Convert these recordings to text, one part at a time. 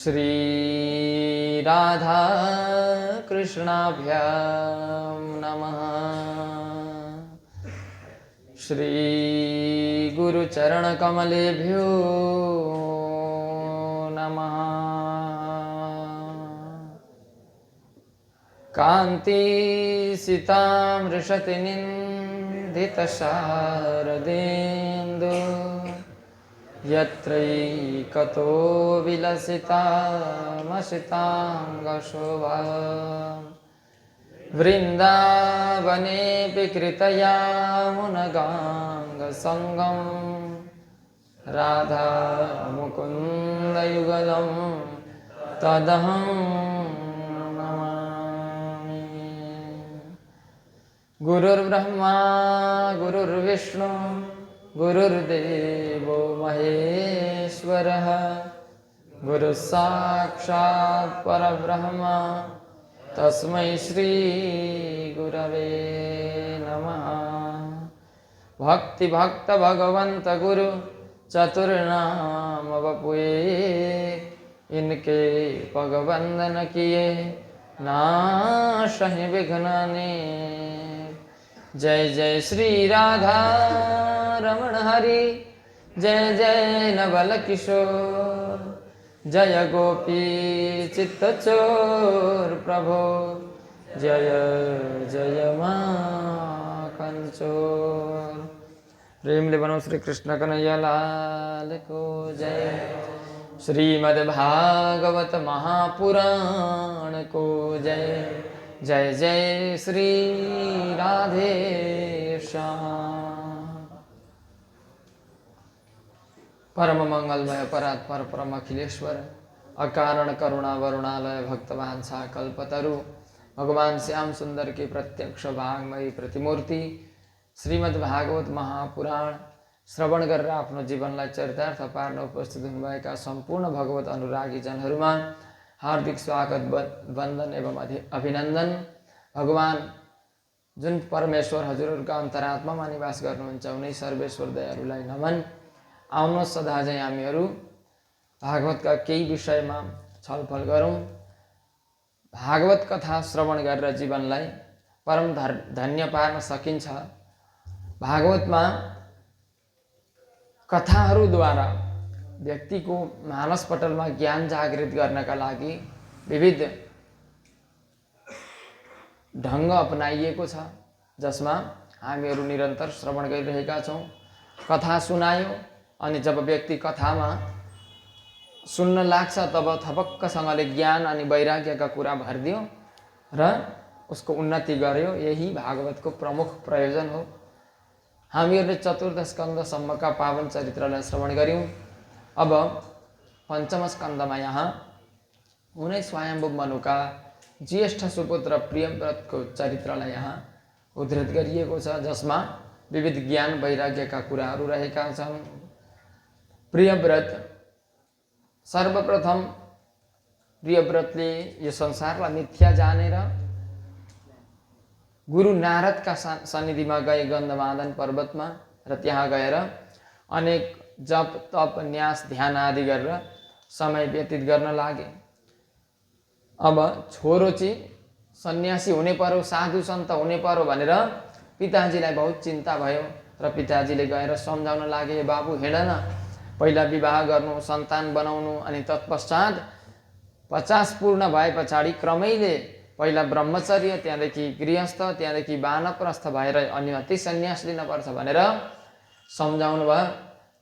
श्री राधा कृष्णाभ्यां नमः। श्री गुरुचरणकमलेभ्यो नमः। कान्ति सितामृषतिनिन्दितशारदेन्दु यत्रैकतो विलसितामसिताङ्गशोभा वृन्दावनेऽपि कृतयामुनगाङ्गसङ्गं राधा मुकुन्दयुगलं तदहं नमामि। गुरुर्ब्रह्मा गुरुर्विष्णु गुरुर्देवो महेश्वरः गुरुसाक्षात् परब्रह्म तस्मै श्री गुरवे नमः। भक्ति भक्त भगवंत गुरु चतुर्नाम वपुए इनके पगवंदन किए नाशहि विघ्नानि। जय जय श्री राधा रमण हरि जय जय नवल किशोर जय गोपी चित्तचोर प्रभो जय जय माखन चोर। प्रेमले बनो श्री कृष्ण कन्हैया लाल को जय। श्रीमद्भागवत महापुराण को जय। जय जय श्री राधे श्याम। परम मंगलमय परात्पर परम अखिलेश्वर अकारण करुणा वरुणालय भक्तवांछा कल्पतरु भगवान श्याम सुंदर की प्रत्यक्ष भागमयी प्रतिमूर्ति श्रीमद्भागवत महापुराण श्रवण गरेर आफ्नो जीवनलाई चरितार्थ पार्न उपस्थित हुनुभएका सम्पूर्ण भगवत अनुरागी जनहरूमा हार्दिक स्वागत वन्दन एवं अभिनन्दन। भगवान जुन परमेश्वर हजुरहरूका अन्तरात्मामा निवास गर्नुहुन्छ उनै सर्वेश्वर दयालुलाई नमन। आउनुहोस् सदा चाहिँ हामीहरू भागवतका केही विषयमा छलफल गरौँ। भागवत कथा श्रवण गरेर जीवनलाई परम धन्य पार्न सकिन्छ। भागवतमा कथाहरूद्वारा व्यक्तिको मानसपटलमा ज्ञान जागृत गर्नका लागि विविध ढङ्ग अपनाइएको छ, जसमा हामीहरू निरन्तर श्रवण गरिरहेका छौँ। कथा सुनायो अनि जब व्यक्ति कथामा सुन्न लाग्छ तब थपक्कसँगले ज्ञान अनि वैराग्यका कुरा भरिदियो र उसको उन्नति गर्यो। यही भागवतको प्रमुख प्रयोजन हो। हामीहरूले चतुर्थ स्कन्धसम्मका पावन चरित्रलाई श्रवण गऱ्यौँ। अब पञ्चम स्कन्धमा यहाँ उनै स्वयम्भू मनुका ज्येष्ठ सुपुत्र प्रियव्रतको चरित्रलाई यहाँ उद्धृत गरिएको छ, जसमा विविध ज्ञान वैराग्यका कुराहरू रहेका छन्। प्रियव्रत सर्वप्रथम प्रियव्रतले यो संसारलाई मिथ्या जानेर गुरु नारदका सन्निधिमा गए गन्धमादन पर्वतमा र त्यहाँ गएर अनेक जप तप न्यास ध्यान आदि गरेर समय व्यतीत गर्न लागे। अब छोरो चाहिँ सन्यासी हुने पर्यो, साधु सन्त हुने पर्यो भनेर पिताजीलाई बहुत चिन्ता भयो र पिताजीले गएर सम्झाउन लागे, बाबु हिँड न, पहिला विवाह गर्नु, सन्तान बनाउनु, अनि तत्पश्चात 50 पूर्ण भए पछाडि क्रमैले पहिला ब्रह्मचर्य, त्यहाँदेखि गृहस्थ, त्यहाँदेखि वानप्रस्थ भएर अनि अति सन्यास लिनुपर्छ भनेर सम्झाउनु भयो।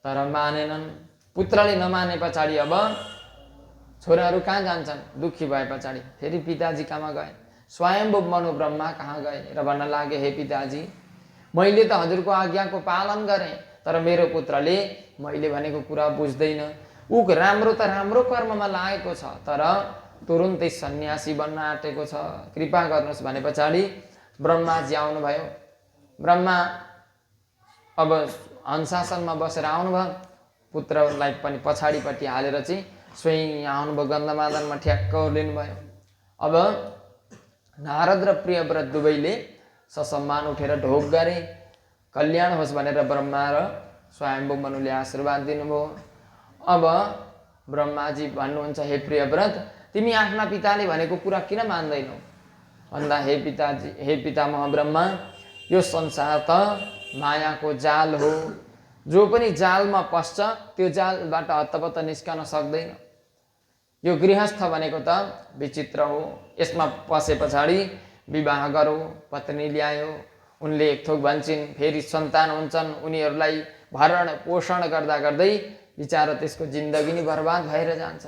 तर मानेनन्। पुत्रले नमाने पछाडि अब छोराहरू कहाँ जान्छन्? दुखी भए पछाडि फेरि पिताजी कहाँ गए? स्वयम्भू मनु ब्रह्मा कहाँ गए र भन्न लागे, हे पिताजी, मैले त हजुरको आज्ञाको पालन गरेँ, तर मेरो पुत्रले मैले भनेको कुरा बुझ्दैन। ऊ राम्रो त राम्रो कर्ममा लागेको छ, तर तुरुन्तै सन्यासी बन्न आँटेको छ, कृपा गर्नुहोस् भने पछाडि ब्रह्माजी आउनुभयो। ब्रह्मा अब हंसासनमा बसेर आउनुभयो। पुत्रलाई पनि पछाडिपट्टि हालेर चाहिँ स्वयं यहाँ आउनुभयो, गन्धमादनमा ठ्याक्क लिनुभयो। अब नारद र प्रियव्रत दुवैले ससम्मान उठेर ढोक गरे, कल्याण होस् भनेर ब्रह्मा र स्वयम्भू मनुले आशीर्वाद दिनुभयो। अब ब्रह्माजी भन्नुहुन्छ, हे प्रियव्रत, तिमी आफ्ना पिताले भनेको कुरा किन मान्दैनौ भन्दा, हे पिताजी, हे पितामह ब्रह्मा, यो संसार त मायाको जाल हो। जो पनि जालमा पस्छ त्यो जालबाट हत्तपत्त निस्कन सक्दैन। यो गृहस्थ भनेको त विचित्र हो। यसमा पसे पछाडि विवाह गरो, पत्नी ल्यायो, उनले एक थोक भन्छन्, फेरि सन्तान हुन्छन्, उनीहरूलाई भरण पोषण गर्दा गर्दै बिचारा त्यसको जिन्दगी नै बर्बाद भएर जान्छ।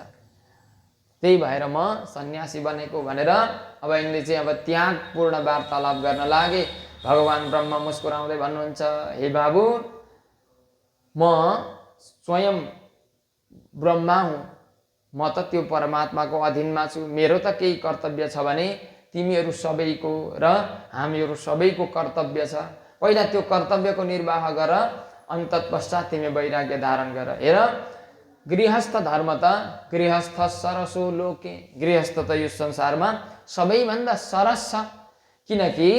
त्यही भएर म सन्यासी बनेको भनेर अब यिनले चाहिँ अब त्यागपूर्ण वार्तालाप गर्न लागे। भगवान ब्रह्मा मुस्कुराउँदै भन्नुहुन्छ, हे बाबु, म स्वयं ब्रह्मा हुँ, म त त्यो परमात्माको अधीनमा छु। मेरो त केही कर्तव्य छ भने तिमीहरू सबैको र हामीहरू सबैको कर्तव्य छ। पहिला त्यो कर्तव्यको निर्वाह गर, अन्त पश्चात तिमी वैराग्य धारण गर। हेर, गृहस्थ धर्म त गृहस्थ सरसो लोके, गृहस्थ त यो संसारमा सबैभन्दा सरस छ। किनकि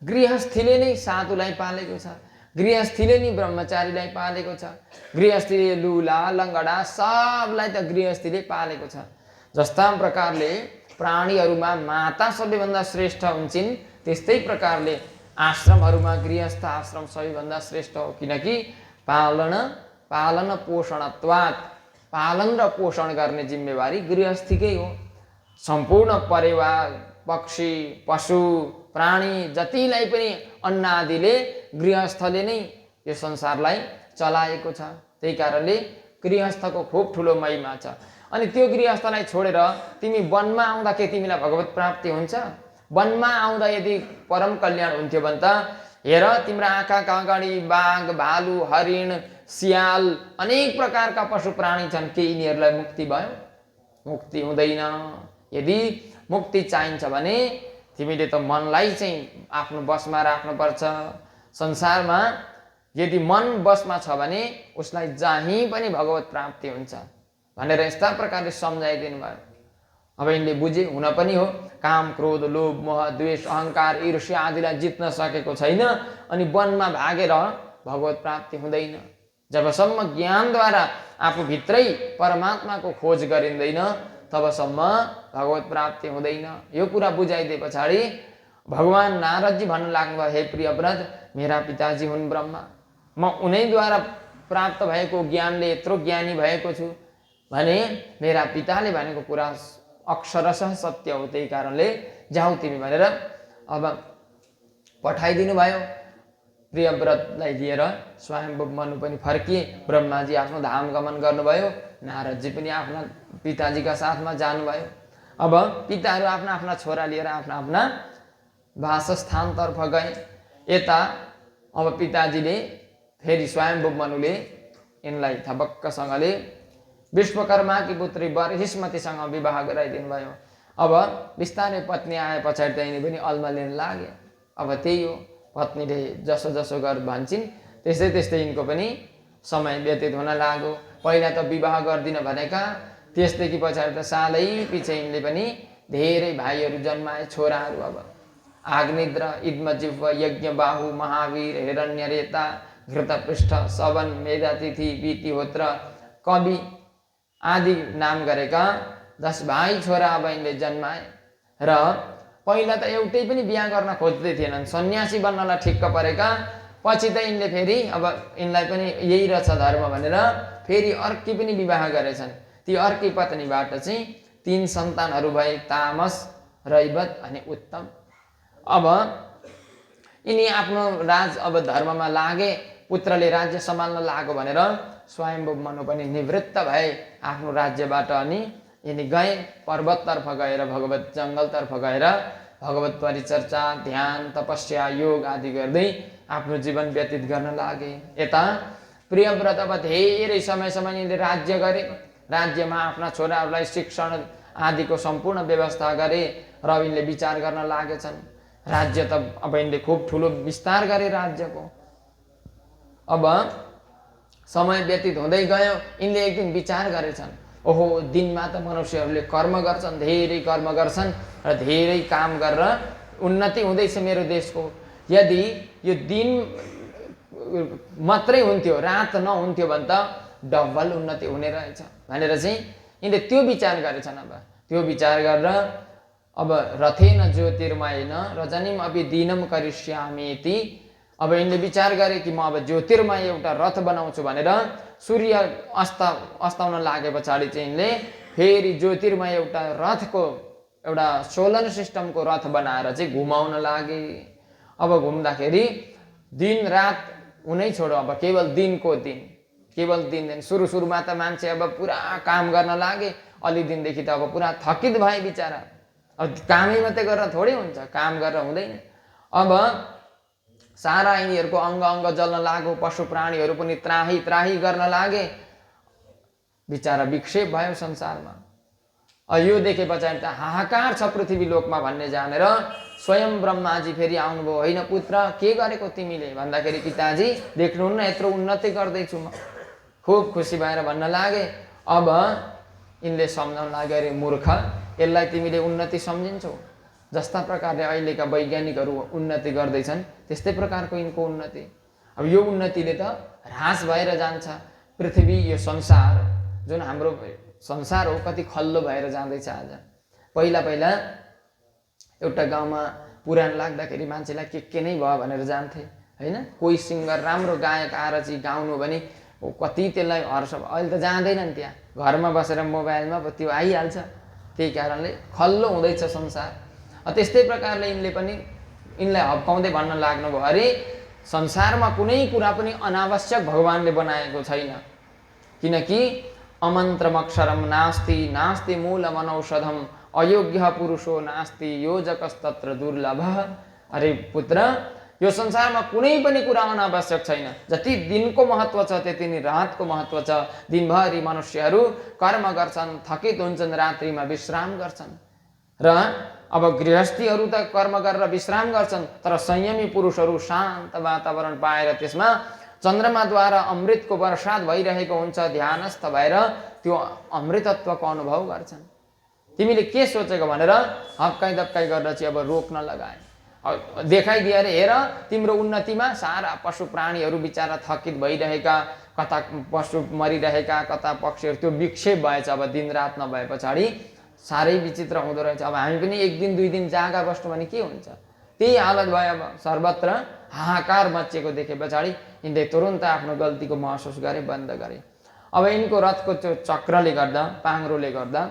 गृहस्थीले नै साधुलाई पालेको छ, गृहस्थीले नै ब्रह्मचारीलाई पालेको छ, गृहस्थीले लुला लङ्गडा सबलाई त गृहस्थीले पालेको छ। जस्ता प्रकारले प्राणीहरूमा माता सबैभन्दा श्रेष्ठ हुन्छन्, त्यस्तै प्रकारले आश्रमहरूमा गृहस्थ आश्रम सबैभन्दा श्रेष्ठ हो। किनकि पालन पोषणत्वात्, पालन र पोषण गर्ने जिम्मेवारी गृहस्थीकै हो। सम्पूर्ण परिवार, पक्षी, पशु, प्राणी जतिलाई पनि अन्न आदिले गृहस्थले नै यो संसारलाई चलाएको छ। त्यही कारणले गृहस्थको खूब ठुलो महिमा छ। अनि त्यो गृहस्थलाई छोडेर तिमी वनमा आउँदा के तिमीलाई भगवत प्राप्ति हुन्छ? वनमा आउँदा यदि परम कल्याण हुन्थ्यो भने त हेर, तिम्रो आँखाका अगाडि बाघ, भालु, हरिण, सियाल, अनेक प्रकारका पशु प्राणी छन्, के यिनीहरूलाई मुक्ति भयो? मुक्ति हुँदैन। यदि मुक्ति चाहिन्छ भने तिमीले त मनलाई चाहिँ आफ्नो बसमा राख्नुपर्छ। संसारमा यदि मन बसमा छ भने उसलाई जहीँ पनि भगवत प्राप्ति हुन्छ भनेर यस्ता प्रकारले सम्झाइदिनु भयो। अब यिनले बुझे, हुन पनि हो, काम, क्रोध, लोभ, मोह, द्वेष, अहङ्कार, ईर्ष्या आदिलाई जित्न सकेको छैन, अनि वनमा भागेर भगवत प्राप्ति हुँदैन। जबसम्म ज्ञानद्वारा आफूभित्रै परमात्माको खोज गरिँदैन तबसम्म भगवत प्राप्ति हुँदैन। यो कुरा बुझाइदिए पछाडि भगवान नारदजी भन्न लाग्नुभयो, हे प्रियव्रत, मेरा पिताजी हुन् ब्रह्मा, म उनैद्वारा प्राप्त भएको ज्ञानले यत्रो ज्ञानी भएको छु भने मेरा पिताले भनेको कुरा अक्षरशः सत्य हो। त्यही कारणले जाऊ तिमी भनेर अब पठाइदिनु भयो। प्रियव्रतलाई लिएर स्वयम्भुव मनु पनि फर्किए। ब्रह्माजी आफ्नो धाम गमन गर्नुभयो, नारदजी पनि आफ्ना पिताजीका साथमा जानुभयो। अब पिताहरू आफ्ना आफ्ना छोरा लिएर आफ्ना आफ्ना वासस्थानतर्फ गए। यता अब पिताजीले फेरि स्वयम्भुव मनुले यिनलाई थपक्कसँगले विश्वकर्माकी पुत्री बर्हिष्मतीसँग विवाह गराइदिनु भयो। अब बिस्तारै पत्नी आए पछाडि त यिनी पनि अल्मलिन लागे। अब त्यही हो, पत्नीले जसो जसो गर भन्छन् त्यस्तै त्यस्तै यिनको पनि समय व्यतीत हुन लाग्यो। पहिला त विवाह गर्दिन भनेका, त्यसदेखि पछाडि त सालै पछि यिनले पनि धेरै भाइहरू जन्माए, छोराहरू। अब आग्निद्र, इद्मजिह्व, यज्ञबाहु, महावीर, हिरण्यरेता, घृतपृष्ठ, सवन, मेधातिथि, वितिहोत्र, कवि आदि नाम गरेका 10 भाइ छोरा अब यिनले जन्माए। र पहिला त एउटै पनि बिहा गर्न खोज्दै थिएनन्, सन्यासी बन्नलाई ठिक्क परेका। पछि त यिनले फेरि अब यिनलाई पनि यही रहेछ धर्म भनेर फेरि अर्की पनि विवाह गरेछन्। ती अर्की पत्नीबाट चाहिँ 3 सन्तानहरू भए, तामस, रैवत अनि उत्तम। अब यिनी आफ्नो राज अब धर्ममा लागे, पुत्रले राज्य सम्हाल्न लाग्यो भनेर स्वयम्भुव मनु पनि निवृत्त भए आफ्नो राज्यबाट। अनि यिनी गए पर्वततर्फ गएर, भगवत जङ्गलतर्फ गएर भगवत परिचर्चा, ध्यान, तपस्या, योग आदि गर्दै आफ्नो जीवन व्यतीत गर्न लागे। यता प्रियव्रत अब धेरै समयसम्म यिनले राज्य गरे। राज्यमा आफ्ना छोराहरूलाई शिक्षण आदिको सम्पूर्ण व्यवस्था गरे र यिनले विचार गर्न लागेछन्। राज्य त अब यिनले खुब ठुलो विस्तार गरे राज्यको। अब समय व्यतीत हुँदै गयो। यिनले एक दिन विचार गरेछन्, ओहो, दिनमा त मनुष्यहरूले कर्म गर्छन्, धेरै कर्म गर्छन् र धेरै काम गरेर उन्नति हुँदैछ मेरो देशको। यदि यो दिन मात्रै हुन्थ्यो, रात नहुन्थ्यो भने त डबल उन्नति हुने रहेछ भनेर चाहिँ यिनले त्यो विचार गरेछन्। अब त्यो विचार गरेर अब रथेन ज्योतिर्मयेन रजनीम अपि दिनम करिष्यामीति अब यिनले विचार गरे कि म अब ज्योतिर्मय एउटा रथ बनाउँछु भनेर सूर्य अस्ताउन लागे पछाडि चाहिँ यिनले फेरि ज्योतिर्मय एउटा रथको एउटा सोलर सिस्टमको रथ बनाएर चाहिँ घुमाउन लागे। अब घुम्दाखेरि दिन रात हुनै छोडो, अब केवल दिनको दिन, केवल दिन। सुरुमा त मान्छे अब पुरा काम गर्न लागे, अलि दिनदेखि त अब पुरा थकित भए बिचरा। अब कामै मात्रै गरेर थोरै हुन्छ, काम गरेर हुँदैन। अब सारा यिनीहरूको अङ्ग अङ्ग जल्न लाग्यो, पशु प्राणीहरू पनि त्राही त्राही गर्न लागे, बिचरा विक्षेप भयो संसारमा। यो देखे पछाडि त हाहाकार छ पृथ्वी लोकमा भन्ने जानेर स्वयं ब्रह्माजी फेरि आउनुभयो। होइन पुत्र, के गरेको तिमीले भन्दाखेरि पिताजी देख्नुहुन्न यत्रो उन्नति गर्दैछु म। खुब खुसी भएर भन्न लागे। अब यिनले सम्झाउन लागे, अरे मूर्ख, यसलाई तिमीले उन्नति सम्झिन्छौ? जस्ता प्रकारले अहिलेका वैज्ञानिकहरू उन्नति गर्दैछन् त्यस्तै प्रकारको यिनको उन्नति। अब यो उन्नतिले त ह्रास भएर जान्छ। पृथ्वी, यो संसार जुन हाम्रो संसार हो कति खल्लो भएर जाँदैछ आज। पहिला पहिला एउटा गाउँमा पुराण लाग्दाखेरि मान्छेलाई के नै भयो भनेर जान्थे होइन। कोही सिङ्गर राम्रो गायक आएर चाहिँ गाउनु भने कति त्यसलाई हर्ष। अहिले त जाँदैनन् त्यहाँ, घरमा बसेर मोबाइलमा त्यो आइहाल्छ। त्यही कारणले खल्लो हुँदैछ संसार। त्यस्तै प्रकारले यिनले पनि यिनलाई हप्काउँदै भन्न लाग्नुभयो, अरे संसारमा कुनै कुरा पनि अनावश्यक भगवानले बनाएको छैन, किनकि अमन्त्रमक्षरम नास्ति नास्ति मूलम अनौषधम अयोग्य पुरुषो नास्ति योजकस्तत्र दुर्लभ। अरे पुत्र, यो संसारमा कुनै पनि कुरा अनावश्यक छैन। जति दिनको महत्त्व छ त्यति नै रातको महत्त्व छ। दिनभरि मनुष्यहरू कर्म गर्छन्, थकित हुन्छन्, रात्रिमा विश्राम गर्छन्। र अब गृहस्थीहरू त कर्म गरेर विश्राम गर्छन्, तर संयमी पुरुषहरू शान्त वातावरण पाएर त्यसमा चन्द्रमाद्वारा अमृतको वर्षात भइरहेको हुन्छ, ध्यानस्थ भएर त्यो अमृतत्वको अनुभव गर्छन्। तिमीले के सोचेको भनेर हप्काइ दप्काइ गरेर चाहिँ अब रोक्न लगाए। देखाइदिए, अरे हेर तिम्रो उन्नतिमा सारा पशु प्राणीहरू बिचारा थकित भइरहेका, कता पशु मरिरहेका, कता पक्षीहरू, त्यो विक्षेप भएछ। अब दिनरात नभए पछाडि साह्रै विचित्र हुँदो रहेछ। अब हामी पनि एक दिन दुई दिन जागा बस्नु भने के हुन्छ, त्यही हालत भयो। अब सर्वत्र हाहाकार मचिएको देखे पछाडि यिनले तुरुन्त आफ्नो गल्तीको महसुस गरे, बन्द गरे। अब यिनको रथको त्यो चक्रले गर्दा, पाङ्रोले गर्दा,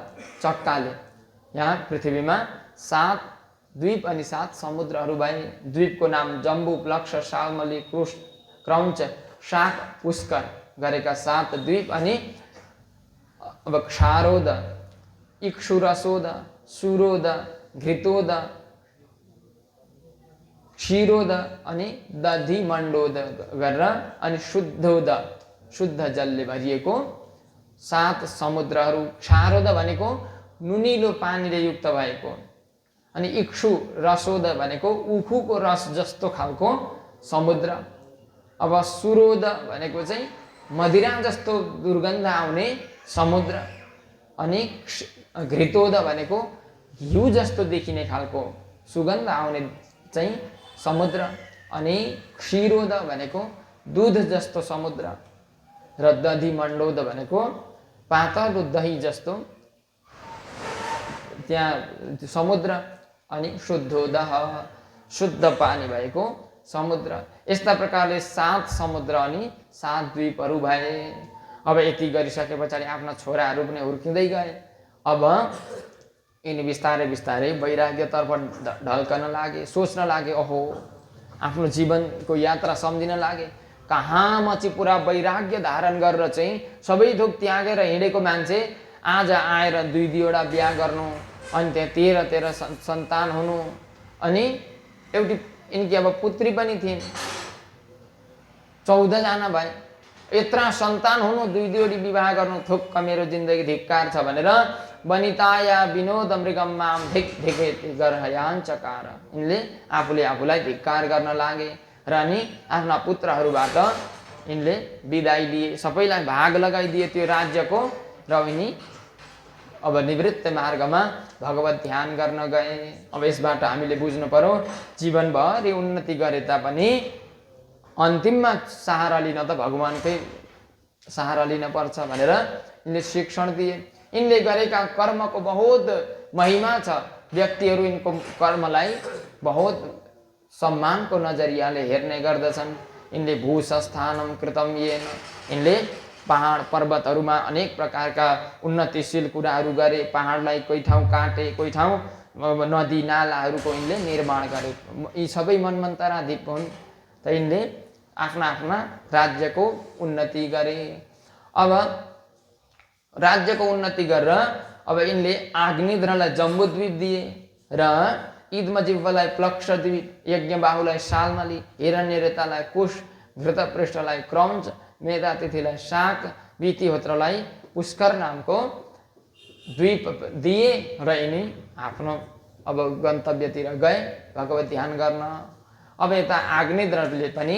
चक्काले यहाँ पृथ्वीमा 7 द्वीप अनि 7 समुद्रहरू भए। द्वीपको नाम जम्बू, प्लक्ष, सालमली, क्रौञ्च, शाक, पुष्कर गरेका 7 द्वीप अनि अब क्षारोद, इक्षुरसोद, सुरोद, घृतोद, क्षीरोद अनि दधि मण्डोद गरेर अनि शुद्धोद, शुद्ध जलले भरिएको 7 समुद्रहरू। क्षारोद भनेको नुनिलो पानीले युक्त भएको, अनि इक्षु रसोद भनेको उखुको रस जस्तो खालको समुद्र। अब सुरोद भनेको चाहिँ मदिरा जस्तो दुर्गन्ध आउने समुद्र, अनि घृतोद भनेको घिउ जस्तो देखिने खालको सुगन्ध आउने चाहिँ समुद्र, अनि क्षीरोद भनेको दूध जस्तो समुद्र, र दधि मण्डोद भनेको पातलो दही जस्तो त्यहाँ समुद्र, अनि शुद्धोदह, शुद्ध पानी भएको समुद्र। यस्ता प्रकारले 7 समुद्र अनि 7 द्वीपहरू भए। अब यति गरिसके पछाडि आफ्ना छोराहरू पनि हुर्किँदै गए। अब यिनी बिस्तारै बिस्तारै वैराग्यतर्फ ढल्कन लागे, सोच्न लागे, ओहो आफ्नो जीवनको यात्रा सम्झिन लागे। कहाँ म चाहिँ पुरा वैराग्य धारण गरेर चाहिँ सबै थोक त्यागेर हिँडेको मान्छे आज आएर 2-2वटा बिहा गर्नु, अनि त्यहाँ 13 सन्तान हुनु, अनि एउटी यिनकी अब पुत्री पनि थिइन्, 14 जना भए। यत्रा सन्तान हुनु, 2-2वटी विवाह गर्नु, थुक्क मेरो जिन्दगी धिक्कार छ भनेर वनिताया विनोद मृगम माम धिक धिके गरहयाञ्चकार, यिनले आफूले आफूलाई धिक्कार गर्न लागे। र अनि आफ्ना पुत्रहरूबाट यिनले बिदाई लिए, सबैलाई भाग लगाइदिए त्यो राज्यको, र यिनी अब निवृत्त मार्गमा भगवत ध्यान गर्न गए। अब यसबाट हामीले बुझ्नु पर्यो, जीवनभरि उन्नति गरे तापनि अन्तिममा सहारा लिन त भगवानकै सहारा लिनुपर्छ भनेर यिनले शिक्षण दिए। यिनले गरेका कर्मको बहुत महिमा छ। व्यक्तिहरू यिनको कर्मलाई बहुत सम्मानको नजरियाले हेर्ने गर्दछन्। यिनले भूस्थानम कृतम येन, यिनले पहाड पर्वतहरूमा अनेक प्रकारका उन्नतिशील कुराहरू गरे। पहाडलाई कोही ठाउँ काटे, कोही ठाउँ नदी नालाहरूको यिनले निर्माण गरे। यी सबै मन्वन्तराधिप हुन्। त यिनले आफ्ना आफ्ना राज्यको उन्नति गरे। अब राज्यको उन्नति गरेर अब यिनले आग्नेद्रलाई जम्बुद्वीप दिए र इदमजिह्वलाई प्लक्षद्वीप, यज्ञबाहुलाई शाल्मली, हिरण्यरेतालाई कुश, घृतपृष्ठलाई क्रौञ्च, मेधातिथिलाई शाक, वितिहोत्रलाई पुष्कर नामको द्वीप दिए र यिनी आफ्नो अब गन्तव्यतिर गए भगवत ध्यान गर्न। अब यता आग्नेद्रले पनि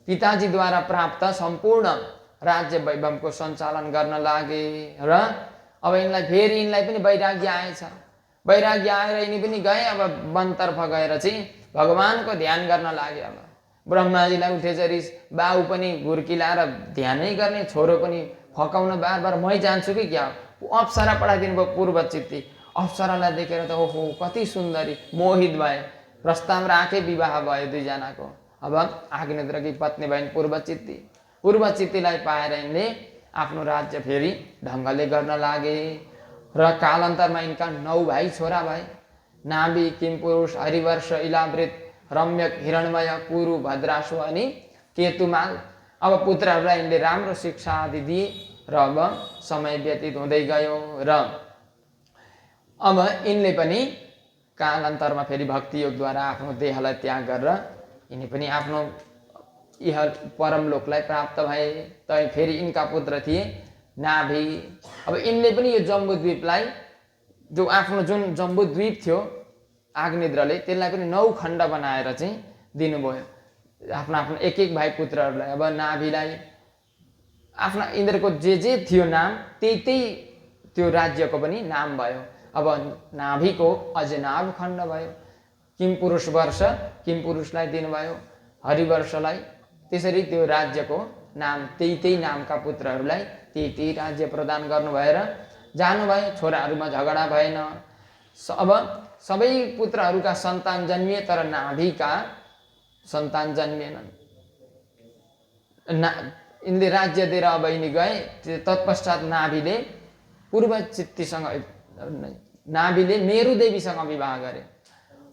पिताजीद्वारा प्राप्त सम्पूर्ण राज्य वैभवको सञ्चालन गर्न लागे र अब यिनलाई फेरि यिनलाई पनि वैराग्य आएछ। वैराग्य आएर यिनी पनि गए अब वनतर्फ गएर चाहिँ भगवानको ध्यान गर्न लागे। अब ब्रह्माजीलाई उठेछ रिस, बाउ पनि घुर्किलाएर ध्यानै गर्ने, छोरो पनि फकाउन बार बार मै जान्छु कि क्या। अप्सरा पठाइदिनु भयो पूर्वचित्ती। अप्सरालाई देखेर त ओहो कति सुन्दरी, मोहित भए। प्रस्ताव राखे, विवाह भयो दुईजनाको। अब आग्नेद्रकी पत्नी भइन् पूर्वचित्ती। पूर्वचित्तीलाई पाएर यिनले आफ्नो राज्य फेरि ढङ्गले गर्न लागे र कालान्तरमा यिनका 9 भाइ छोरा भए। नाभि, किमपुरुष, हरिवर्ष, इलावृत, रम्यक, हिरणमय, कुरु, भद्रासु अनि केतुमाल। अब पुत्रहरूलाई यिनले राम्रो शिक्षा आदि दिए र अब समय व्यतीत हुँदै गयो र अब यिनले पनि कालान्तरमा फेरि भक्ति योगद्वारा आफ्नो देहलाई त्याग गरेर यिनी पनि आफ्नो यह परमलोकलाई प्राप्त भए। त फेरि यिनका पुत्र थिए नाभि। अब यिनले पनि यो जम्बुद्वीपलाई, जो आफ्नो जुन जम्बुद्वीप थियो आग्नेद्रले, त्यसलाई पनि 9 खण्ड बनाएर चाहिँ दिनुभयो आफ्ना आफ्नो एक एक भाइ पुत्रहरूलाई। अब नाभिलाई आफ्ना यिनीहरूको जे थियो नाम त्यही त्यो राज्यको पनि नाम भयो। अब नाभिको अजनाभ खण्ड भयो। किमपुरुष वर्ष किमपुरुषलाई दिनुभयो, हरिवर्षलाई। त्यसरी त्यो राज्यको नाम त्यही नामका पुत्रहरूलाई त्यही राज्य प्रदान गर्नु भएर जानुभयो। छोराहरूमा झगडा भएन। अब सबै पुत्रहरूका सन्तान जन्मिए तर नाभिका सन्तान जन्मिएनन्। यिनले राज्य दिएर अब यिनी गए। तत्पश्चात नाभिले पूर्वचित्तीसँग, नाभिले मेरुदेवीसँग विवाह गरे।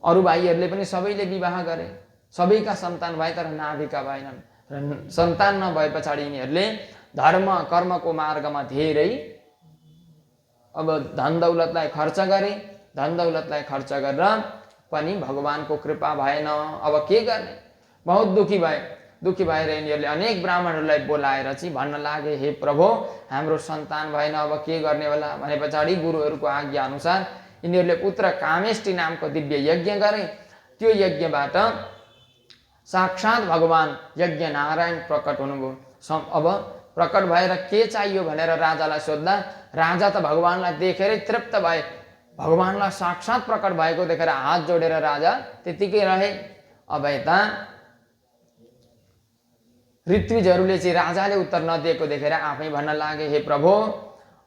अरू भाइहरूले पनि सबैले विवाह गरे, सबैका सन्तान भए तर नाभिका भएनन्। र सन्तान नभए पछाडि यिनीहरूले धर्म कर्मको मार्गमा धेरै अब धन दौलतलाई खर्च गरे। धन दौलतलाई खर्च गरेर पनि भगवानको कृपा भएन। अब के गर्ने, बहुत दुखी भए। दुखी भएर यिनीहरूले अनेक ब्राह्मणहरूलाई बोलाएर चाहिँ भन्न लागे, हे प्रभु हाम्रो सन्तान भएन, अब के गर्ने होला भने पछाडि गुरुहरूको आज्ञा अनुसार यिनीहरूले पुत्र कामेष्टि नामको दिव्य यज्ञ गरे। त्यो यज्ञबाट साक्षात भगवान यज्ञ नारायण प्रकट हुनुभयो। अब प्रकट भएर के चाहियो भनेर राजालाई सोद्धा राजा त भगवानलाई देखेरै तृप्त भए। भगवानलाई साक्षात प्रकट भएको देखेर हात जोडेर राजा त्यतिकै रहे। अब यता ऋत्विजहरूले चाहिँ राजाले उत्तर नदिएको देखेर आफै भन्न लागे, हे प्रभु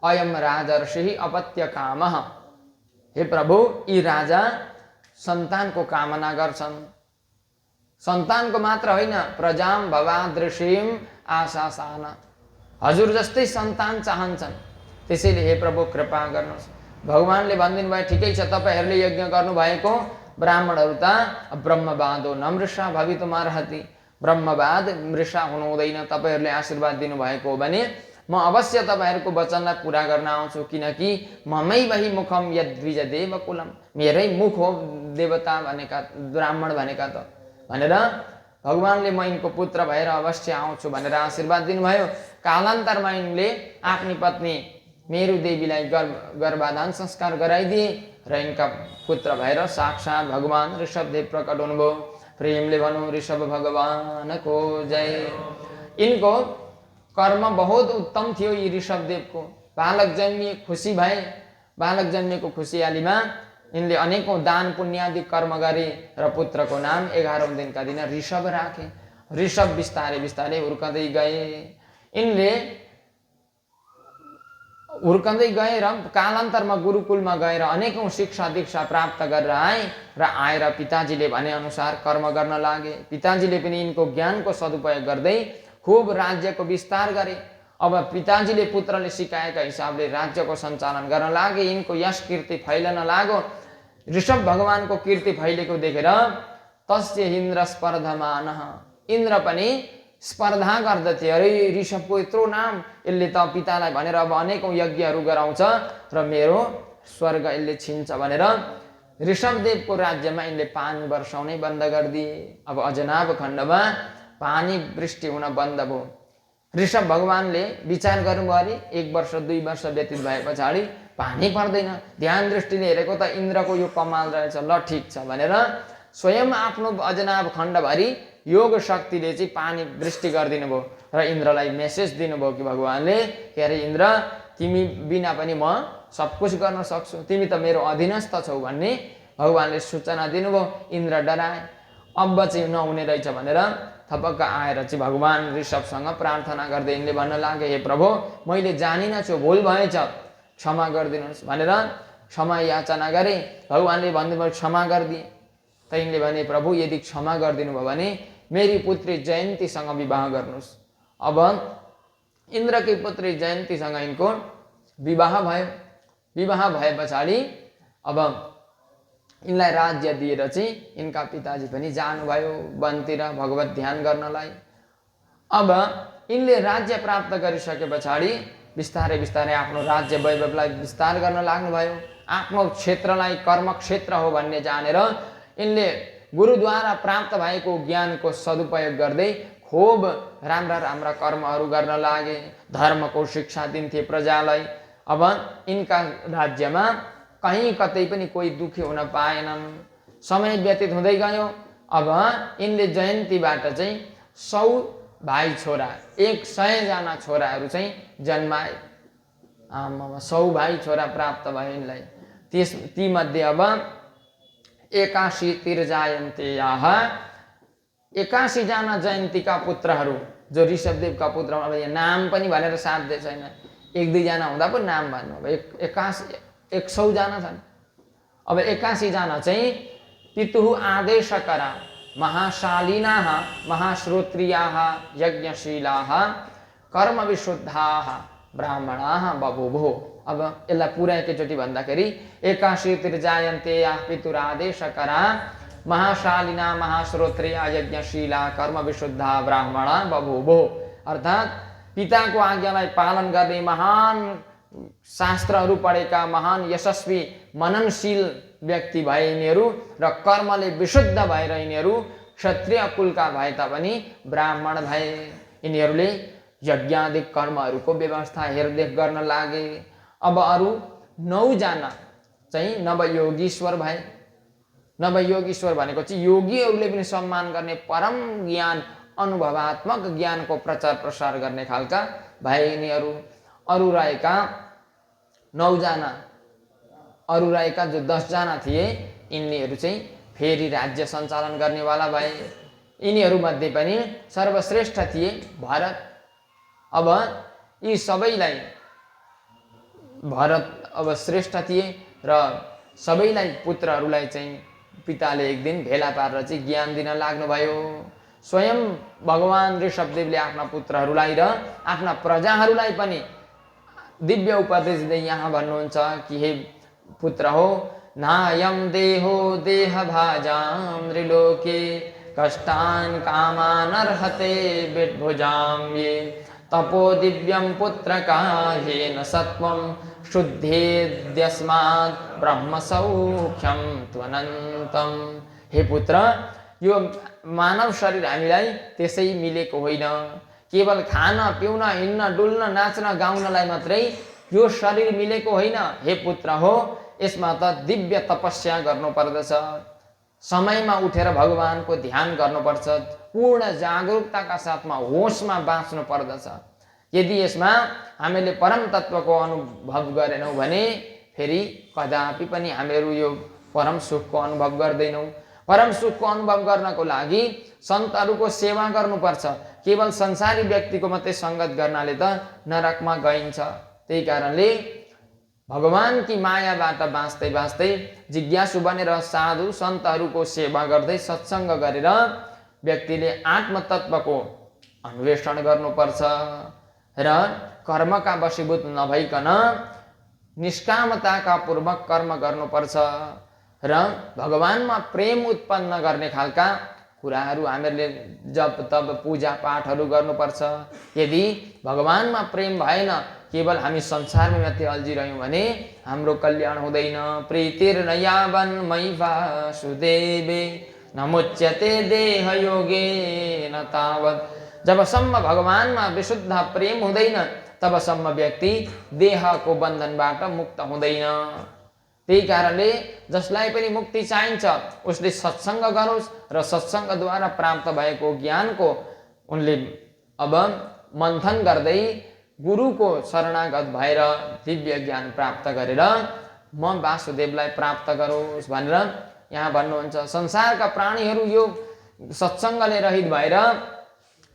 अयम राजर्षि अपत्य कामः। हे प्रभु यी राजा सन्तानको कामना गर्छन्। सन्तानको मात्र होइन, प्रजाम भवादृशीम आशासान, हजुर जस्तै सन्तान चाहन्छन्। त्यसैले हे प्रभु कृपा गर्नुहोस्। भगवानले भनिदिनु भयो, ठिकै छ तपाईँहरूले यज्ञ गर्नुभएको ब्राह्मणहरू त ब्रह्मवादो न मृषा भवितुमर्हति, ब्रह्मवाद मृषा हुनु हुँदैन। तपाईँहरूले आशीर्वाद दिनुभएको हो भने म अवश्य तपाईँहरूको वचनलाई पुरा गर्न आउँछु, किनकि ममै वही मुखम यद्विज देवकुलम, मेरै मुख हो देवता भनेका, ब्राह्मण भनेका त भनेर भगवानले म यिनको पुत्र भएर अवश्य आउँछु भनेर आशीर्वाद दिनुभयो। कालान्तरमा यिनले आफ्नी पत्नी मेरुदेवीलाई गर्भाधान संस्कार गराइदिए र यिनका पुत्र भएर साक्षात भगवान ऋषभदेव प्रकट हुनुभयो। प्रेमले भनौँ ऋषभ भगवानको जय। यिनको कर्म बहुत उत्तम थियो। यी ऋषभदेवको बालक जन्मिए, खुसी भए। बालक जन्मिएको खुसियालीमा यिनले अनेकौं दान पुण्यादि कर्म गरे र पुत्रको नाम 11औं दिनका दिन ऋषभ राखे। ऋषभ बिस्तारै बिस्तारै हुर्कदै गए। यिनले हुर्कँदै गएर कालान्तरमा गुरुकुलमा गएर अनेकौँ शिक्षा दीक्षा प्राप्त गरेर आए र आएर पिताजीले भनेअनुसार कर्म गर्न लागे। पिताजीले पनि यिनको ज्ञानको सदुपयोग गर्दै खुब राज्यको विस्तार गरे। अब पिताजीले पुत्रले सिकाएका हिसाबले राज्यको सञ्चालन गर्न लागे। यिनको यश कीर्ति फैलन लाग्यो। ऋषभ भगवानको कीर्ति फैलेको देखेर तस्य इन्द्र स्पर्धमानः, इन्द्र पनि स्पर्धा गर्दथे। अरे ऋषभको यत्रो नाम, यसले त पितालाई भनेर अब अनेकौँ यज्ञहरू गराउँछ र मेरो स्वर्ग यसले छिन्छ भनेर ऋषभदेवको राज्यमा यिनले पानी वर्षाउनै बन्द गरिदिए। अब अजनाभ खण्डमा पानी वृष्टि हुन बन्द भयो। ऋषभ भगवानले विचार गर्नुभयो, अरे 1 वर्ष 2 वर्ष व्यतीत भए पछाडि पानी पर्दैन, ध्यान दृष्टिले हेरेको त इन्द्रको यो कमाल रहेछ, ल ठिक छ भनेर स्वयं आफ्नो अजनाभ खण्डभरि योग शक्तिले चाहिँ पानी वृष्टि गरिदिनु भयो र इन्द्रलाई मेसेज दिनुभयो कि भगवानले, के अरे इन्द्र तिमी बिना पनि म सब कुछ गर्न सक्छु, तिमी त मेरो अधीनस्थ छौ भन्ने भगवानले सूचना दिनुभयो। इन्द्र डराए, अब चाहिँ नहुने रहेछ भनेर थपक्क आएर चाहिँ भगवान ऋषभसँग प्रार्थना गर्दै यिनले भन्न लागे, हे प्रभु मैले जानिन छु, भुल भएछ, क्षमा गरिदिनुहोस् भनेर क्षमा याचना गरे। भगवानले भन्नुभयो क्षमा गरिदिए। त यिनले भने, प्रभु यदि क्षमा गरिदिनु भयो भने मेरी पुत्री जयन्तीसँग विवाह गर्नुहोस्। अब इन्द्रकी पुत्री जयन्तीसँग यिनको विवाह भयो। विवाह भए पछाडि अब यिनलाई राज्य दिएर चाहिँ यिनका पिताजी पनि जानुभयो वनतिर भगवत ध्यान गर्नलाई। अब यिनले राज्य प्राप्त गरिसके पछाडि बिस्तारै बिस्तारै आफ्नो राज्य वैभवलाई विस्तार गर्न लाग्नुभयो। आफ्नो क्षेत्रलाई कर्म क्षेत्र हो भन्ने जानेर यिनले गुरुद्वारा प्राप्त भएको ज्ञानको सदुपयोग गर्दै खूब राम्रा राम्रा कर्महरू गर्न लागे। धर्मको शिक्षा दिन्थे प्रजालाई। अब यिनका राज्यमा कहीँ कतै पनि कोही दुखी हुन पाएनन्। समय व्यतीत हुँदै गयो। अब यिनले जयन्तीबाट चाहिँ 100 भाइ छोरा, 100 जना छोराहरू चाहिँ जन्माए। आमामा 100 भाइ छोरा प्राप्त भयो यिनलाई। ती मध्ये अब 81 तिर्जायन्तेयाः, 81 जना जयन्तीका पुत्रहरू जो ऋषभदेवका पुत्र, अब यहाँ नाम पनि भनेर साध्य छैन, 1-2 जना हुँदा पनि नाम भन्नु। अब 100 जना छन्। अब 81 जना चाहिँ पितुः आदेशकरा महाशालिनाः महाश्रोत्रियाः यज्ञशीलाः कर्मविशुद्धाः ब्राह्मणाः बभूवुः। अब यसलाई पुरा एकैचोटि भन्दाखेरि 81 तिर्जायन्तेयाः पितुरादेशकरा महाशालिना महाश्रोत्रिया यज्ञशीला कर्मविशुद्धा ब्राह्मणा बभूवुः। अर्थात् पिताको आज्ञालाई पालन गर्ने महान शास्त्रहरू पढेका महान यशस्वी मननशील व्यक्ति भए यिनीहरू र कर्मले विशुद्ध भएर यिनीहरू क्षत्रिय कुलका भए तापनि ब्राह्मण भए। यिनीहरूले यज्ञादिक कर्महरूको व्यवस्था हेरदेख गर्न लागे। अब अरू 9 जना चाहिँ नवयोगीश्वर भए। नवयोगीश्वर भनेको चाहिँ योगीहरूले पनि सम्मान गर्ने परम ज्ञान अनुभवात्मक ज्ञानको प्रचार प्रसार गर्ने खालका भए यिनीहरू। अरू रहेका 9 जना, अरू रहेका जो 10 जना थिए यिनीहरू चाहिँ फेरि राज्य सञ्चालन गर्नेवाला भए। यिनीहरू मध्ये पनि सर्वश्रेष्ठ थिए भरत। अब यी सबैलाई भरत अब श्रेष्ठ थिए र सबैलाई पुत्रहरूलाई चाहिँ पिताले एक दिन भेला पारेर चाहिँ ज्ञान दिन लाग्नुभयो। स्वयं भगवान ऋषभदेवले आफ्ना पुत्रहरूलाई र आफ्ना प्रजाहरूलाई पनि दिव्य उपदेश दिँदै यहाँ भन्नुहुन्छ कि हे पुत्र हो, नायम देहो देहभाजां त्रिलोके कष्टान् कामान् अर्हते विद्भुजां ये तपो दिव्यं पुत्रकाहेन सत्वं शुद्धेद्यस्मात् ब्रह्म सौख्यम त्वनन्तम। हे पुत्र, यो मानव शरीर हामीलाई त्यसै मिलेको होइन। केवल खान पिउन हिँड्न डुल्न नाच्न गाउनलाई मात्रै यो शरीर मिलेको होइन। हे पुत्र हो, यसमा त दिव्य तपस्या गर्नुपर्दछ, समयमा उठेर भगवानको ध्यान गर्नुपर्छ, पूर्ण जागरूकताका साथमा होसमा बाँच्नु पर्दछ। यदि यसमा हामीले परम तत्त्वको अनुभव गरेनौँ भने फेरि कदापि पनि हामीहरू यो परम सुखको अनुभव गर्दैनौँ। परम सुखको अनुभव गर्नको लागि सन्तहरूको सेवा गर्नुपर्छ। केवल संसारी व्यक्तिको मात्रै सङ्गत गर्नाले त नरकमा गइन्छ। त्यही कारणले भगवानकी मायाबाट बाँच्दै बाँच्दै जिज्ञासु बनेर साधु सन्तहरूको सेवा गर्दै सत्सङ्ग गरेर व्यक्तिले आत्मतत्त्वको अन्वेषण गर्नुपर्छ र कर्मका वशीभूत नभइकन निष्कामताका पूर्वक कर्म गर्नुपर्छ र भगवानमा प्रेम उत्पन्न गर्ने खालका कुराहरू हामीहरूले जप तप पूजा पाठहरू गर्नुपर्छ। यदि भगवानमा प्रेम भएन, केवल हामी संसारमा मात्रै अल्झिरह्यौँ भने हाम्रो कल्याण हुँदैन। प्रीतिर्नयावन् मयि वासुदेवे नमुच्यते देह योगेन तावत्। जबसम्म भगवानमा विशुद्ध प्रेम हुँदैन तबसम्म व्यक्ति देहको बन्धनबाट मुक्त हुँदैन। त्यही कारणले जसलाई पनि मुक्ति चाहिन्छ उसले सत्सङ्ग गरोस् र सत्सङ्गद्वारा प्राप्त भएको ज्ञानको उनले अब मन्थन गर्दै गुरुको शरणागत भएर दिव्य ज्ञान प्राप्त गरेर म वासुदेवलाई प्राप्त गरोस् भनेर यहाँ भन्नुहुन्छ। संसारका प्राणीहरू यो सत्सङ्गले रहित भएर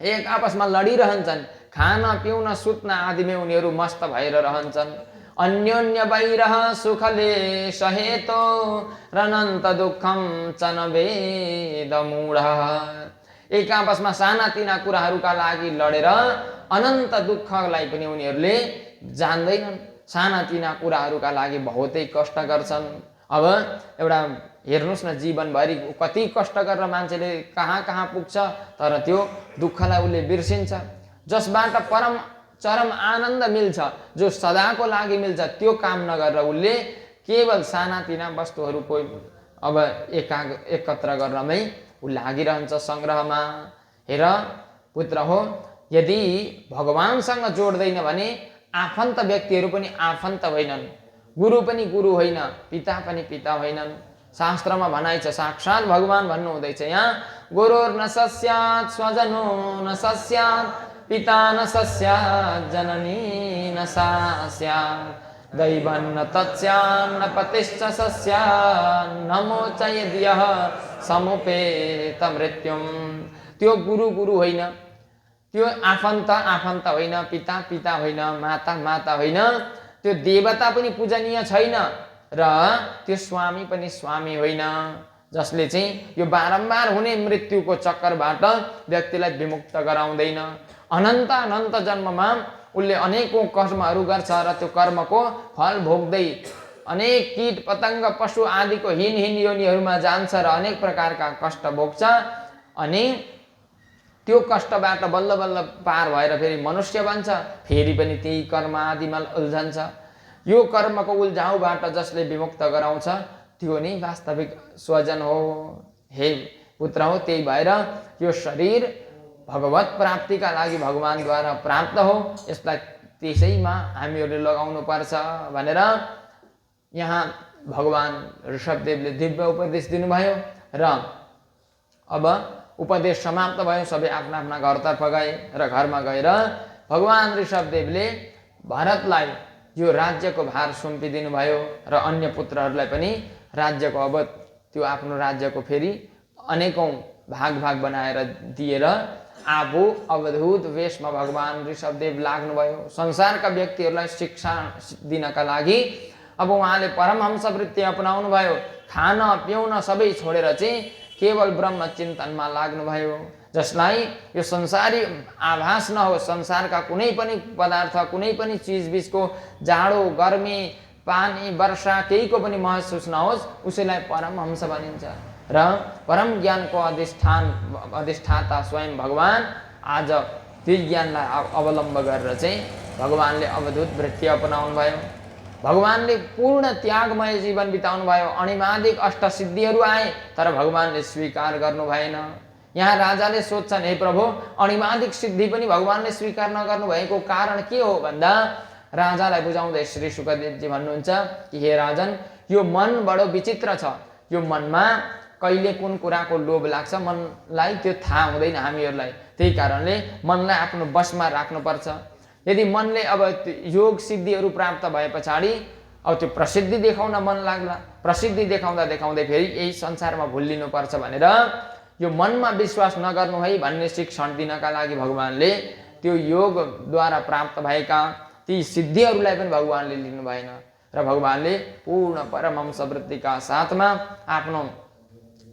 एक आपसमा लडिरहन्छन्। खान पिउन सुत्न आदिमै उनीहरू मस्त भएर रहन्छन्। अन्योन्य वैरः सुखले सहेतो रनन्त दुःखम च न वेद मूढः। एक आपसमा सानातिना कुराहरूका लागि लडेर अनन्त दुःखलाई पनि उनीहरूले जान्दैनन्। सानातिना कुराहरूका लागि बहुतै कष्ट गर्छन्। अब एउटा हेर्नुहोस् न, जीवनभरि कति कष्ट गरेर मान्छेले कहाँ कहाँ पुग्छ, तर त्यो दुःखलाई उसले बिर्सिन्छ। जसबाट परम चरम आनन्द मिल्छ, जो सदाको लागि मिल्छ, त्यो काम नगरेर उसले केवल सानातिना वस्तुहरूको अब एकत्र गर्नमै ऊ लागिरहन्छ सङ्ग्रहमा। हेर पुत्र हो, यदि भगवानसँग जोड्दैन भने आफन्त व्यक्तिहरू पनि आफन्त होइनन्, गुरु पनि गुरु होइन, पिता पनि पिता होइनन्। शास्त्रमा भनाइ छ, साक्षात् भगवान भन्नु हुँदैछ यहाँ, गुरुर्न सस्यात् स्वजनो न सस्यात् पिता न सस्यात् जननी न सा स्यात् दैवन्न तत्स्यान्न पतिश्च सस्यात् नमो च यद्यः समुपेत मृत्युम्। त्यो गुरु गुरु होइन, त्यो आफन्त आफन्त होइन, पिता पिता होइन, माता माता होइन, त्यो देवता पनि पूजनीय छैन र त्यो स्वामी पनि स्वामी होइन, जसले चाहिँ यो बारम्बार हुने मृत्युको चक्करबाट व्यक्तिलाई विमुक्त गराउँदैन। अनन्त अनन्त जन्ममा उसले अनेकौं कर्महरू गर्छ र त्यो कर्मको फल भोग्दै अनेक कीट पतङ्ग पशु आदिको हीन हीन योनिहरूमा जान्छ र अनेक प्रकारका कष्ट भोग्छ। अनि त्यो कष्टबाट बल्ल बल्ल पार भएर फेरि मनुष्य बन्छ, फेरि पनि त्यही कर्म आदिमा उल्झन्छ। यो कर्मको उल्झाउबाट जसले विमुक्त गराउँछ त्यो नै वास्तविक स्वजन हो। हे पुत्र हो, त्यही भएर यो शरीर भगवत प्राप्तिका लागि भगवानद्वारा प्राप्त हो, यसलाई त्यसैमा हामीहरूले लगाउनु पर्छ भनेर यहाँ भगवान ऋषभदेवले दिव्य उपदेश दिनुभयो। र अब उपदेश समाप्त भयो, सबै आफ्ना आफ्ना घरतर्फ गए र घरमा गएर भगवान ऋषभदेवले भरतलाई यो राज्यको भार सुम्पिदिनु भयो र अन्य पुत्रहरूलाई पनि राज्यको अब त्यो आफ्नो राज्यको फेरि अनेकौं भाग भाग बनाएर दिएर आफू अवधूत वेशमा भगवान ऋषभदेव लाग्नुभयो। संसारका व्यक्तिहरूलाई शिक्षा दिनका लागि अब उहाँले परमहंस वृत्ति अपनाउनु भयो। खान पिउन सबै छोडेर चाहिँ केवल ब्रह्म चिन्तनमा लाग्नुभयो, जसलाई यो संसारी आभास नहोस्, संसारका कुनै पनि पदार्थ, कुनै पनि चिजबिजको जाडो गर्मी पानी वर्षा केहीको पनि महसुस नहोस्, उसैलाई परमहंस भनिन्छ। र परम ज्ञानको अधिष्ठाता स्वयं भगवान आज त्यो ज्ञानलाई अवलम्ब गरेर चाहिँ भगवानले अवधूत वृत्ति अपनाउनु भयो। भगवानले पूर्ण त्यागमय जीवन बिताउनु भयो। अणिमादिक अष्ट सिद्धिहरू आए तर भगवानले स्वीकार गर्नु भएन। यहाँ राजाले सोध्छन्, हे प्रभु, अणिमादिक सिद्धि पनि भगवानले स्वीकार नगर्नु भएको कारण के हो भन्दा राजालाई बुझाउँदै श्री शुकदेवजी भन्नुहुन्छ कि हे राजन, यो मन बडो विचित्र छ। यो मनमा कहिले कुन कुराको लोभ लाग्छ, मनलाई त्यो थाहा हुँदैन हामीहरूलाई। त्यही कारणले मनलाई आफ्नो बसमा राख्नुपर्छ। यदि मनले अब योग सिद्धिहरू प्राप्त भए पछाडि अब त्यो प्रसिद्धि देखाउन मन लाग्ला, प्रसिद्धि देखाउँदा देखाउँदै फेरि यही संसारमा भुल्लिनुपर्छ भनेर यो मनमा विश्वास नगर्नु है भन्ने शिक्षण दिनका लागि भगवानले त्यो योगद्वारा प्राप्त भएका ती सिद्धिहरूलाई पनि भगवानले लिनु भएन र भगवानले पूर्ण परमहंस वृत्तिका साथमा आफ्नो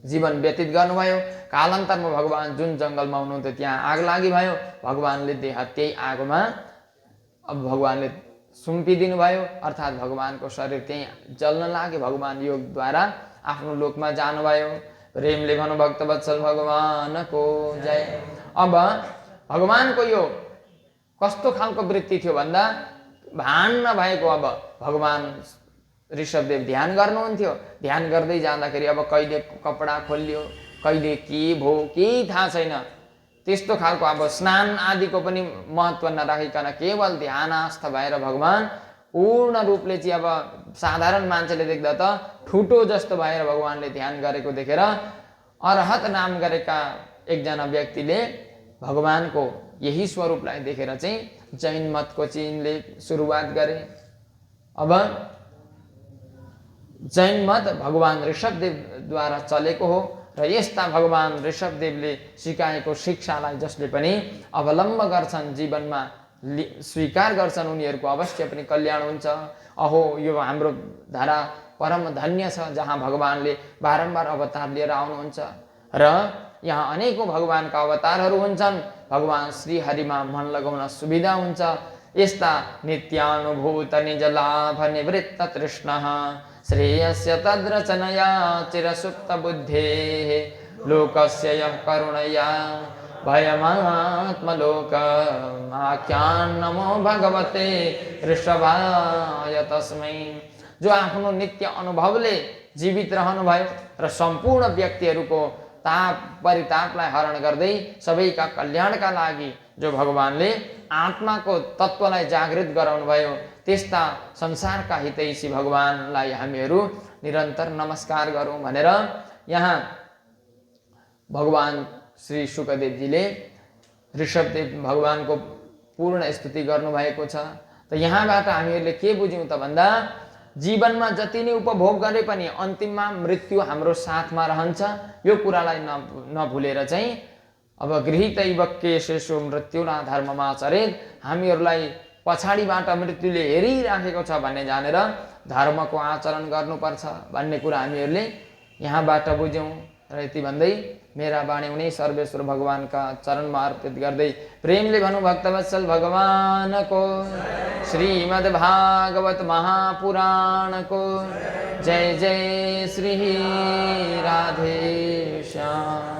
जीवन व्यतीत गर्नुभयो। कालान्तरमा भगवान जुन जङ्गलमा हुनुहुन्थ्यो त्यहाँ आग लागि भयो। भगवानले देह त्यही आगोमा अब भगवानले सुम्पिदिनु भयो, अर्थात् भगवानको शरीर त्यही जल्न लाग्यो। भगवान योगद्वारा आफ्नो लोकमा जानुभयो। प्रेमले भनौँ भक्तवत्सल भगवानको जय। अब भगवानको यो कस्तो खालको वृत्ति थियो भन्दा भान नभएको अब भगवान ऋषभदेव ध्यान गर्नुहुन्थ्यो। ध्यान गर्दै जाँदाखेरि अब कहिले कपडा खोलियो, कहिले के भयो केही थाहा छैन। त्यस्तो खालको अब स्नान आदिको पनि महत्त्व नराखिकन केवल ध्यानस्थ भएर भगवान पूर्ण रूपले चाहिँ अब साधारण मान्छेले देख्दा त ठुटो जस्तो भएर भगवानले ध्यान गरेको देखेर अरहत नाम गरेका एकजना व्यक्तिले भगवानको यही स्वरूपलाई देखेर चाहिँ जैन मतको चिन्हले सुरुवात गरे। अब जैन मत भगवान ऋषभदेवद्वारा चलेको हो र यस्ता भगवान ऋषभदेवले सिकाएको शिक्षालाई जसले पनि अवलम्ब गर्छन्, जीवनमा स्वीकार गर्छन्, उनीहरूको अवश्य पनि कल्याण हुन्छ। अहो यो हाम्रो धारा परम धन्य छ जहाँ भगवानले बारम्बार अवतार लिएर आउनुहुन्छ र यहाँ अनेकौं भगवानका अवतारहरू हुन्छन्। भगवान श्रीहरिमा मन लगाउन सुविधा हुन्छ। यस्ता नित्यानुभूत निज लाभ निवृत्त तृष्णः श्रेयस्य तद्रचनया चिरसुप्त बुद्धेः लोकस्य यः करुणया भयमात्मलोकमाख्यान् नमो भगवते ऋषभाय तस्मै। जो आफ्नो नित्य अनुभवले जीवित रहनुभयो र सम्पूर्ण व्यक्तिहरूको ताप परितापलाई हरण गर्दै सबैका कल्याणका लागि जो भगवानले आत्माको तत्त्वलाई जागृत गराउनु भयो, त्यस्ता संसारका हितैषी भगवानलाई हामीहरू निरन्तर नमस्कार गरौँ भनेर यहाँ भगवान श्री शुकदेवजीले ऋषभदेव भगवानको पूर्ण स्तुति गर्नुभएको छ। त यहाँबाट हामीहरूले के बुझ्यौँ त भन्दा जीवनमा जति नै उपभोग गरे पनि अन्तिममा मृत्यु हाम्रो साथमा रहन्छ। यो कुरालाई नभुलेर चाहिँ अब गृहीतैव केशेषु मृत्युना धर्ममाचरेत्, हामीहरूलाई पछाडिबाट मृत्युले हेरिराखेको छ भन्ने जानेर धर्मको आचरण गर्नुपर्छ भन्ने कुरा हामीहरूले यहाँबाट बुझ्यौँ। र यति भन्दै मेरा वाणी उनै सर्वेश्वर भगवानका चरणमा अर्पित गर्दै प्रेमले भनौँ भक्तवत्सल भगवानको श्रीमद्भागवत महापुराणको जय जय श्री राधे श्याम।